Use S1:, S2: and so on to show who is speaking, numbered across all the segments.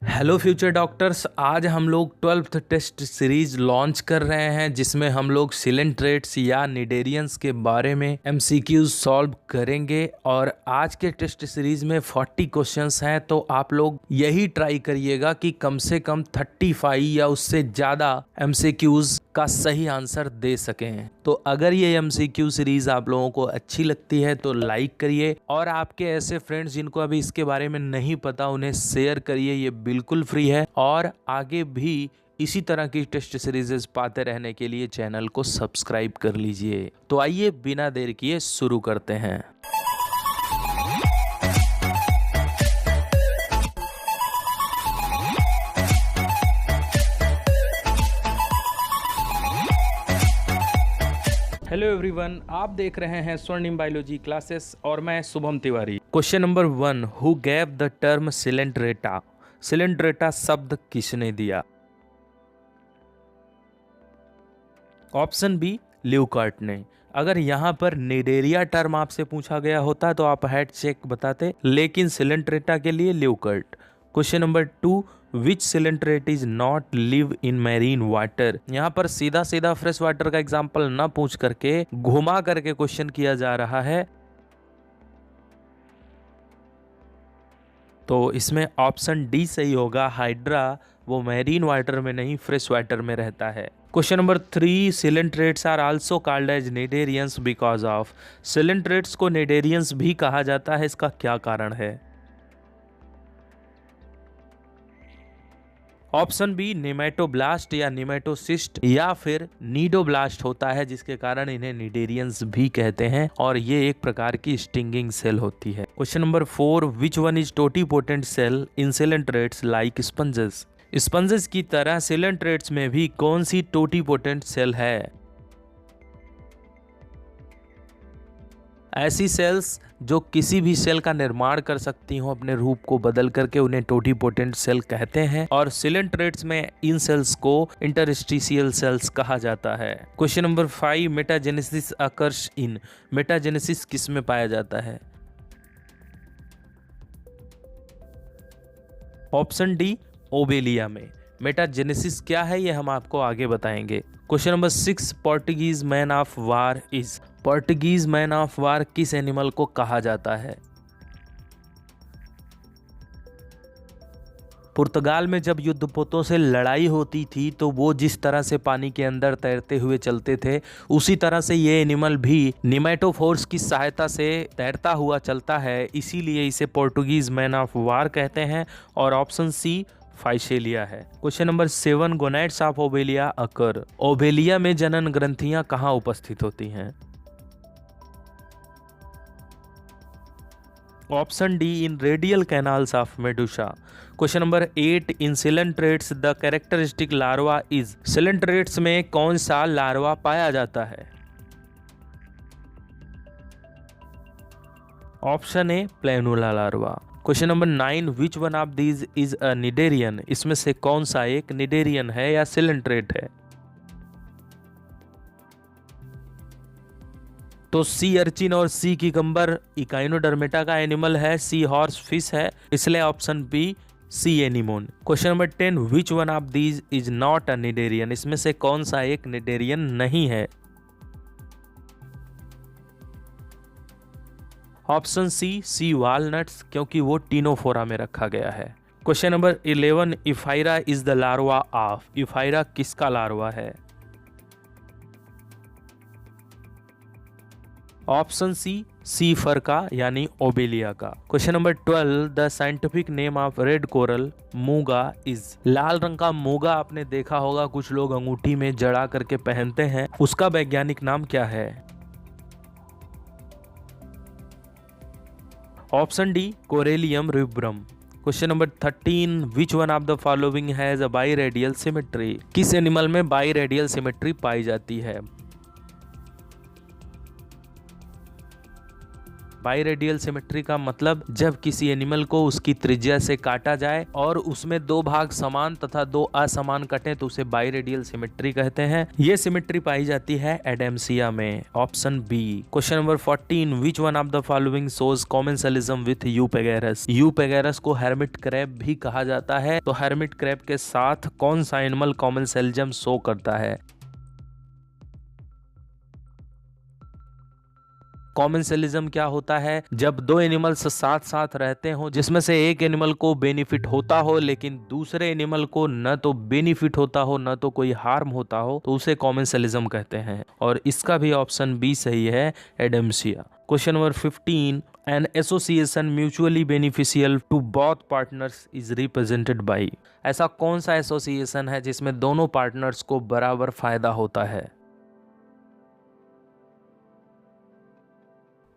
S1: Hello future doctors, आज हम लोग 12th टेस्ट सीरीज लॉन्च कर रहे हैं जिसमें हम लोग सिलेंट्रेट्स या निडेरियंस के बारे में एमसीक्यूज सॉल्व करेंगे। और आज के टेस्ट सीरीज में 40 क्वेश्चंस हैं, तो आप लोग यही ट्राई करिएगा कि कम से कम 35 या उससे ज़्यादा एमसीक्यूज का सही आंसर दे सकें। तो अगर ये एमसीक्यू सीरीज आप लोगों को अच्छी लगती है तो लाइक करिए, और आपके ऐसे फ्रेंड्स जिनको अभी इसके बारे में नहीं पता उन्हें शेयर करिए। ये बिल्कुल फ्री है, और आगे भी इसी तरह की टेस्ट सीरीजेस पाते रहने के लिए चैनल को सब्सक्राइब कर लीजिए। तो आइए बिना देर किए शुरू करते हैं। हेलो एवरीवन, आप देख रहे हैं स्वर्णिम बायोलॉजी क्लासेस और मैं Shubham Tiwari. Question number 1, who gave the term Coelenterata? Coelenterata शब्द किसने दिया? ऑप्शन बी, ल्यूकार्ट ने। अगर यहाँ पर निडेरिया टर्म आपसे पूछा गया होता तो आप हेड चेक बताते, लेकिन सिलेंट्रेटा के लिए Leuckart. Question number 2, which coelenterate is not live in marine water? यहाँ पर सीधा सीधा फ्रेश वाटर का एग्जाम्पल ना पूछ करके घुमा करके क्वेश्चन किया जा रहा है, तो इसमें ऑप्शन डी सही होगा। हाइड्रा वो मैरीन वाटर में नहीं, फ्रेश वाटर में रहता है। Question number 3, coelenterates are also called as cnidarians because of? Coelenterates को निडेरियंस भी कहा जाता है, इसका क्या कारण है? ऑप्शन बी, निमेटोब्लास्ट या निमेटोसिस्ट या फिर नीडोब्लास्ट होता है, जिसके कारण इन्हें निडेरियंस भी कहते हैं, और ये एक प्रकार की स्टिंगिंग सेल होती है। Question number 4, which one is totipotent cell in coelenterates like sponges? Sponges की तरह सिलेंट्रेट्स में भी कौन सी टोटीपोटेंट सेल है? ऐसी सेल्स जो किसी भी सेल का निर्माण कर सकती हो अपने रूप को बदल करके, उन्हें टोटीपोटेंट सेल कहते हैं, और सिलेंट्रेट्स में इन सेल्स को इंटरस्टिशियल सेल्स कहा जाता है। Question number 5, metagenesis occurs in? Metagenesis किस में पाया जाता है? ऑप्शन डी, ओबेलिया में। मेटाजेनेसिस क्या है ये हम आपको आगे बताएंगे। Question number 6, Portuguese man of war is? Portuguese man of war किस एनिमल को कहा जाता है? पुर्तगाल में जब युद्धपोतों से लड़ाई होती थी तो वो जिस तरह से पानी के अंदर तैरते हुए चलते थे, उसी तरह से ये एनिमल भी निमेटोफोर्स की सहायता से तैरता हुआ चलता है, इसीलिए इसे पोर्टुगीज मैन ऑफ वार कहते हैं, और ऑप्शन सी फाइशेलिया है। Question number 7, gonads of Obelia occur? Obelia में जनन ग्रंथियां कहाँ उपस्थित होती हैं? Option D, in radial canals of Medusa. Question number 8, in coelenterates the characteristic larva is? Coelenterates में कौन सा लार्वा पाया जाता है? Option A, planula larva. Question number 9, which one of these is a cnidarian? इसमें से कौन सा एक निडेरियन है या सिलेंट्रेट है? तो सी अर्चिन और सी किकम्बर इकाइनोडर्मेटा का एनिमल है, सी हॉर्स फिश है, इसलिए option B, sea anemone. Question number 10, which one of these is not a cnidarian? इसमें से कौन सा एक निडेरियन नहीं है? ऑप्शन सी, सी वालनट्स, क्योंकि वो टीनोफोरा में रखा गया है। Question number 11, ephyra is the larva of? Ephyra किसका लार्वा है? ऑप्शन सी, सी फर का यानी ओबेलिया का। Question number 12, the scientific name of red coral मूंगा इज? लाल रंग का मूंगा आपने देखा होगा, कुछ लोग अंगूठी में जड़ा करके पहनते हैं, उसका वैज्ञानिक नाम क्या है? Option D, Corallium rubrum. Question number 13, which one of the following has a bi radial symmetry? किस एनिमल में बाई रेडियल सिमेट्री पाई जाती है? बाईरेडियल सिमेट्री का मतलब जब किसी एनिमल को उसकी त्रिज्या से काटा जाए और उसमें 2 भाग समान तथा 2 असमान कटे तो उसे बाईरेडियल सिमेट्री कहते हैं। ये सिमेट्री पाई जाती है एडेम्सिया में। Option B. Question number 14, which one of the following shows commensalism with Eupagurus. Eupagurus को हेर्मिट क्रैब भी कहा जाता है, तो हेर्मिट क्रैब के साथ कौन सा एनिमल कॉमेंसलिज्म शो करता है? कॉमेंसलिज्म क्या होता है? जब 2 एनिमल्स साथ साथ रहते हो जिसमें से एक एनिमल को बेनिफिट होता हो लेकिन दूसरे एनिमल को न तो बेनिफिट होता हो न तो कोई हार्म होता हो, तो उसे कॉमेंसलिज्म कहते हैं। और इसका भी ऑप्शन बी सही है, Adamsia. Question number 15, an association mutually beneficial to both partners is represented by. ऐसा कौन सा एसोसिएशन है जिसमें दोनों पार्टनर्स को बराबर फायदा होता है?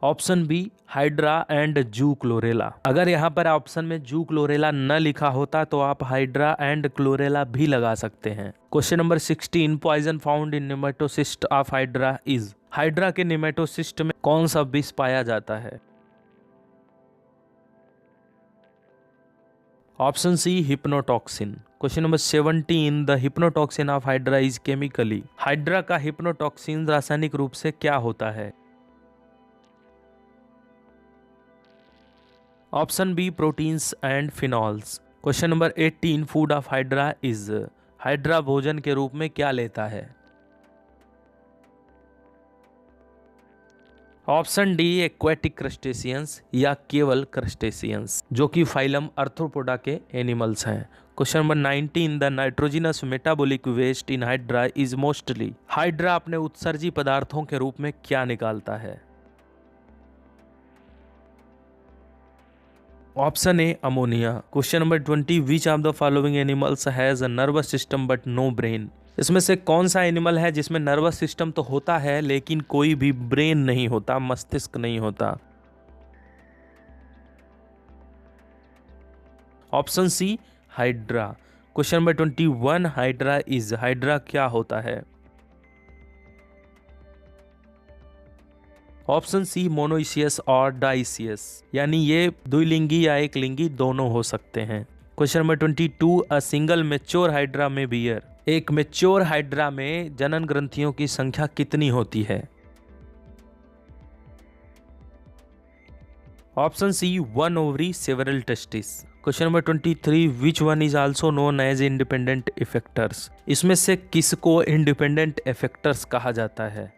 S1: ऑप्शन बी, हाइड्रा एंड जू क्लोरेला। अगर यहाँ पर ऑप्शन में जू क्लोरेला न लिखा होता तो आप हाइड्रा एंड क्लोरेला भी लगा सकते हैं। Question number 16, poison found in nematocyst of hydra is. Hydra के नेमेटोसिस्ट में कौन सा विष पाया जाता है? Option C, hypnotoxin. Question number 17, the hypnotoxin of hydra is chemically. Hydra का हिप्नोटॉक्सिन रासायनिक रूप से क्या होता है? Option B, proteins and phenols. Question number 18, food of hydra is. Hydra भोजन के रूप में क्या लेता है? ऑप्शन डी, एक्वेटिक क्रस्टेशियंस या केवल क्रस्टेशियंस, जो कि फाइलम आर्थ्रोपोडा के एनिमल्स हैं। Question number 19, the nitrogenous metabolic waste in hydra is mostly. Hydra अपने उत्सर्जी पदार्थों के रूप में क्या निकालता है? Option A, ammonia. Question number 20, which of the following animals has a nervous system but no brain. इसमें से कौन सा एनिमल है जिसमें नर्वस सिस्टम तो होता है लेकिन कोई भी ब्रेन नहीं होता, मस्तिष्क नहीं होता? Option C, hydra. Question number 21, hydra is. Hydra क्या होता है? ऑप्शन सी, मोनोइसियस और डाइसियस, यानी ये द्विलिंगी या एक लिंगी दोनों हो सकते हैं। Question number 22, a single mature hydra में बियर। एक मेच्योर हाइड्रा में जनन ग्रंथियों की संख्या कितनी होती है? Option C, 1 ovary several testis. Question number 23, which one is also known as independent effectors. इसमें से किसको इंडिपेंडेंट इफेक्टर्स कहा जाता है?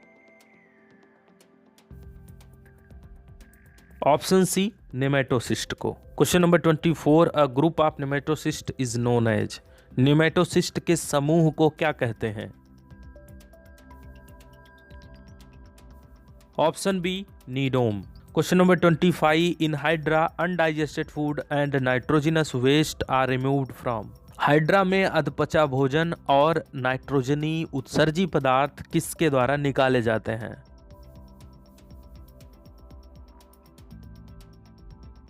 S1: ऑप्शन सी, नेमेटोसिस्ट को। Question number 24, a group of nematocyst is known as. Nematocyst के समूह को क्या कहते हैं? ऑप्शन बी, नीडोम। Question number 25, in Hydra undigested food and nitrogenous waste are removed from. Hydra में अधपचा भोजन और नाइट्रोजनी उत्सर्जी पदार्थ किसके द्वारा निकाले जाते हैं?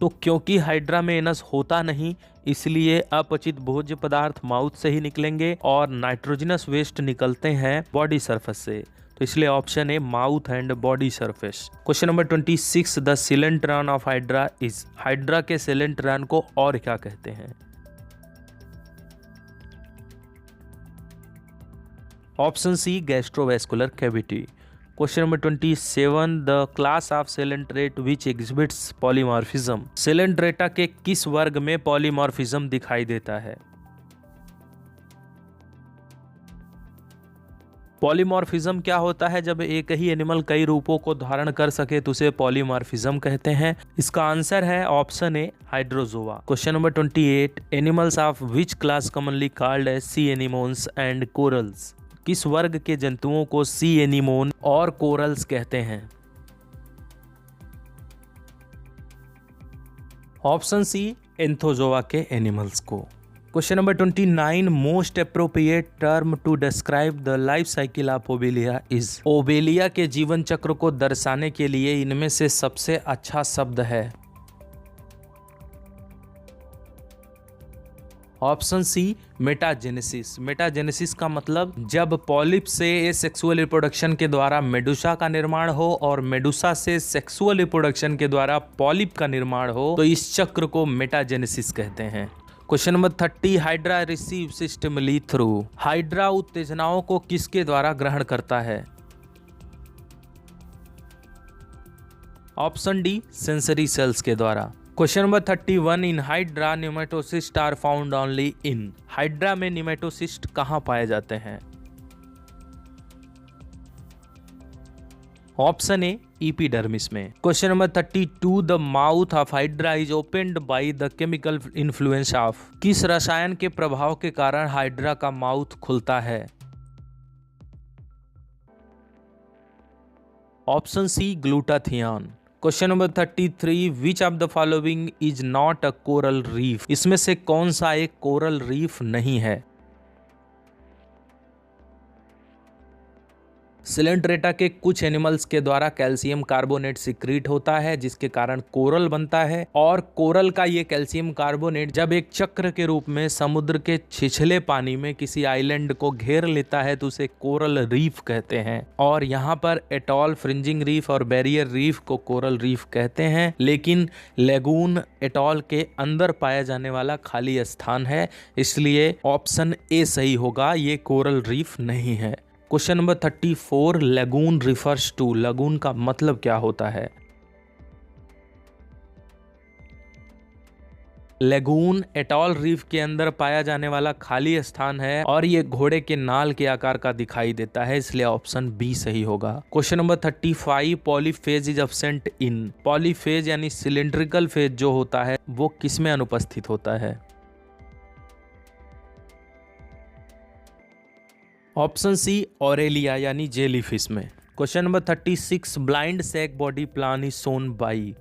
S1: तो क्योंकि हाइड्रा में एनस होता नहीं इसलिए अपचित भोज्य पदार्थ माउथ से ही निकलेंगे और नाइट्रोजनस वेस्ट निकलते हैं बॉडी सरफेस से, तो इसलिए ऑप्शन है mouth and body surface. Question number 26, the coelenteron of hydra is. Hydra के सिलेंट्रॉन को और क्या कहते हैं? Option C, gastrovascular cavity. Question number 27, the class of coelenterate which exhibits polymorphism. Coelenterata के किस वर्ग में पॉलीमॉर्फिज्म दिखाई देता है? पॉलीमॉर्फिज्म क्या होता है? जब एक ही एनिमल कई रूपों को धारण कर सके तो उसे पॉलीमॉर्फिज्म कहते हैं। इसका आंसर है option A, hydrozoa. Question number 28, animals of which class commonly called as sea anemones and corals. किस वर्ग के जंतुओं को सी एनिमोन और कोरल्स कहते हैं? ऑप्शन सी, एंथोजोआ के एनिमल्स को। Question number 29, most appropriate term to describe the life cycle of Obelia is. Obelia के जीवन चक्र को दर्शाने के लिए इनमें से सबसे अच्छा शब्द है? ऑप्शन सी मेटाजेनेसिस। मेटाजेनेसिस का मतलब जब पॉलिप से एसेक्सुअल रिप्रोडक्शन के द्वारा मेडुसा का निर्माण हो और मेडुसा से सेक्सुअल रिप्रोडक्शन के द्वारा पॉलिप का निर्माण हो तो इस चक्र को मेटाजेनेसिस कहते हैं। Question number 30, hydra receives stimuli through. Hydra उत्तेजनाओं को किसके द्वारा ग्रहण करता है? ऑप्शन डी सेंसरी सेल्स के द्वारा। Question number 31, in Hydra nematocyst are found only in. Hydra में न्यूमेटोसिस्ट कहाँ पाए जाते हैं? ऑप्शन ए इपीडर्मिस में। Question number 32, the mouth of hydra is opened by the chemical influence of. किस रसायन के प्रभाव के कारण हाइड्रा का माउथ खुलता है? Option C glutathione. Question number 33, which of the following is not a coral reef. इसमें से कौन सा एक कोरल रीफ नहीं है? सिलेंट्रेटा के कुछ एनिमल्स के द्वारा कैल्शियम कार्बोनेट सिक्रीट होता है जिसके कारण कोरल बनता है, और कोरल का ये कैल्शियम कार्बोनेट जब एक चक्र के रूप में समुद्र के छिछले पानी में किसी आइलैंड को घेर लेता है तो उसे कोरल रीफ कहते हैं। और यहाँ पर एटॉल, फ्रिंजिंग रीफ और बैरियर रीफ को कोरल रीफ कहते हैं, लेकिन लेगून एटॉल के अंदर पाया जाने वाला खाली स्थान है, इसलिए ऑप्शन ए सही होगा, ये कोरल रीफ नहीं है। Question number 34, lagoon refers to. Lagoon का मतलब क्या होता है? लगून एटॉल रीफ के अंदर पाया जाने वाला खाली स्थान है और ये घोड़े के नाल के आकार का दिखाई देता है, इसलिए ऑप्शन बी सही होगा। Question number 35, polyp phase is absent in. Polyp phase यानी सिलिंड्रिकल फेज जो होता है वो किस में अनुपस्थित होता है? ऑप्शन सी ऑरेलिया यानी जेलीफिश में। Question number 36, blind sac body plan is shown by.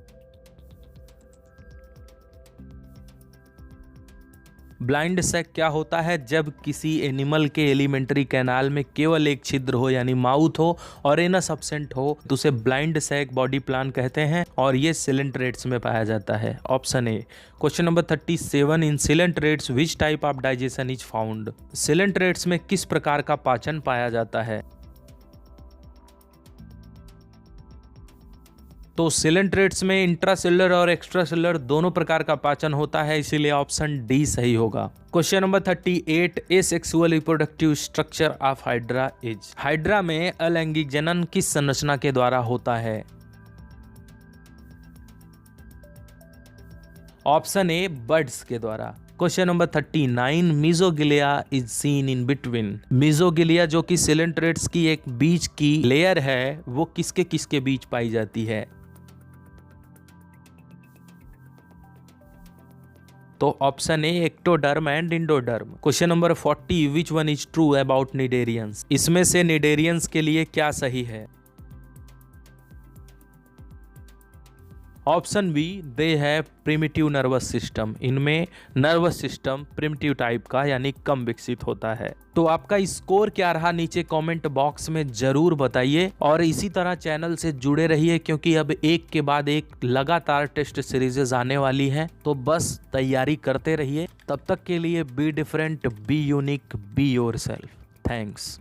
S1: Blind sac क्या होता है? जब किसी एनिमल के एलिमेंट्री कैनाल में केवल एक छिद्र हो यानी माउथ हो और एनस एब्सेंट हो तो उसे ब्लाइंड सैक बॉडी प्लान कहते हैं, और ये सिलेंट्रेट्स में पाया जाता है। Option A. Question number 37, in coelenterates which type of digestion is found. Coelenterates में किस प्रकार का पाचन पाया जाता है? तो सिलेंट्रेट्स में इंट्रासेलुलर और एक्स्ट्रासेलुलर दोनों प्रकार का पाचन होता है, इसीलिए ऑप्शन डी सही होगा। Question number 38, asexual reproductive structure of hydra is. Hydra में अलैंगिक जनन किस संरचना के द्वारा होता है? ऑप्शन ए बड्स के द्वारा। Question number 39, mesoglea is seen in between. Mesoglea जो कि सिलेंट्रेट्स की एक बीच की लेयर है वो किसके किसके बीच पाई जाती है? तो option A ectoderm and endoderm. Question number 40, which one is true about cnidarians. इसमें से निडेरियंस के लिए क्या सही है? Option B, they have primitive nervous system. इनमें नर्वस सिस्टम प्रिमिटिव टाइप का यानी कम विकसित होता है। तो आपका स्कोर क्या रहा नीचे कमेंट बॉक्स में जरूर बताइए, और इसी तरह चैनल से जुड़े रहिए क्योंकि अब एक के बाद एक लगातार टेस्ट सीरीजेस आने वाली हैं, तो बस तैयारी करते रहिए। तब तक के लिए be different, be unique, be yourself. Thanks.